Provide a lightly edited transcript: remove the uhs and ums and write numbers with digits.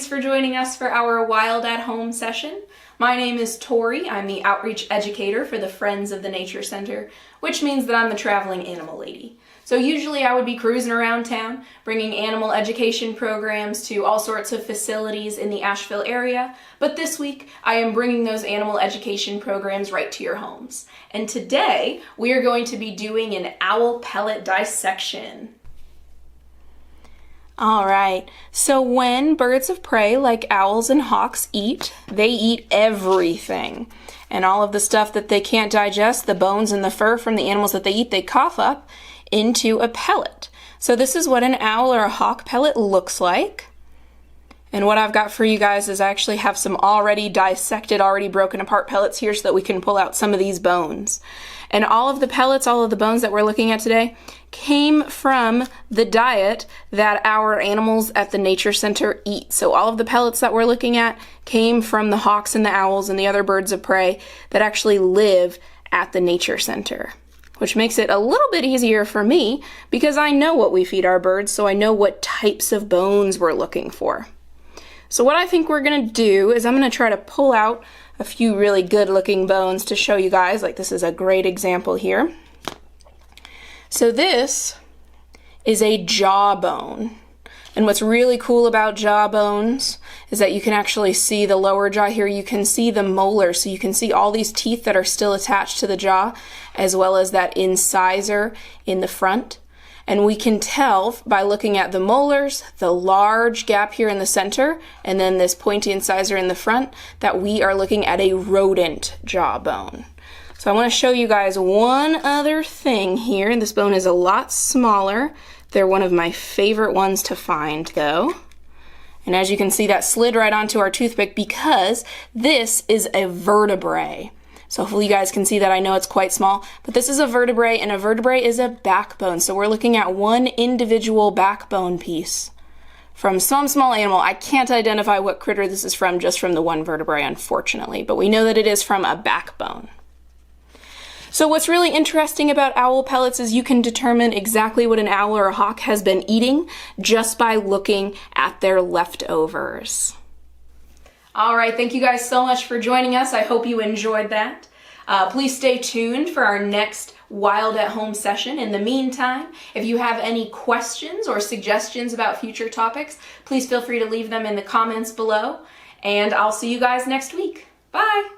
for joining us for our Wild at Home session. My name is Tori. I'm the Outreach Educator for the Friends of the Nature Center, which means that I'm the traveling animal lady. So usually I would be cruising around town, bringing animal education programs to all sorts of facilities in the Asheville area, but this week I am bringing those animal education programs right to your homes. And today we are going to be doing an owl pellet dissection. Alright, so when birds of prey like owls and hawks eat, they eat everything. And all of the stuff that they can't digest, the bones and the fur from the animals that they eat, they cough up into a pellet. So this is what an owl or a hawk pellet looks like. And what I've got for you guys is I actually have some already dissected, already broken apart pellets here so that we can pull out some of these bones. And all of the pellets, all of the bones that we're looking at today came from the diet that our animals at the Nature Center eat. So all of the pellets that we're looking at came from the hawks and the owls and the other birds of prey that actually live at the Nature Center, which makes it a little bit easier for me because I know what we feed our birds, so I know what types of bones we're looking for. So what I think we're going to do is I'm going to try to pull out a few really good looking bones to show you guys. Like this is a great example here. So this is a jawbone. And what's really cool about jawbones is that you can actually see the lower jaw here. You can see the molars, so you can see all these teeth that are still attached to the jaw, as well as that incisor in the front. And we can tell by looking at the molars, the large gap here in the center, and then this pointy incisor in the front, that we are looking at a rodent jawbone. So I want to show you guys one other thing here. This bone is a lot smaller. They're one of my favorite ones to find though. And as you can see, that slid right onto our toothpick because this is a vertebrae. So hopefully you guys can see that. I know it's quite small, but this is a vertebrae, and a vertebrae is a backbone. So we're looking at one individual backbone piece from some small animal. I can't identify what critter this is from just from the one vertebrae, unfortunately, but we know that it is from a backbone. So what's really interesting about owl pellets is you can determine exactly what an owl or a hawk has been eating just by looking at their leftovers. All right, thank you guys so much for joining us. I hope you enjoyed that. Please stay tuned for our next Wild at Home session. In the meantime, if you have any questions or suggestions about future topics, please feel free to leave them in the comments below, and I'll see you guys next week. Bye!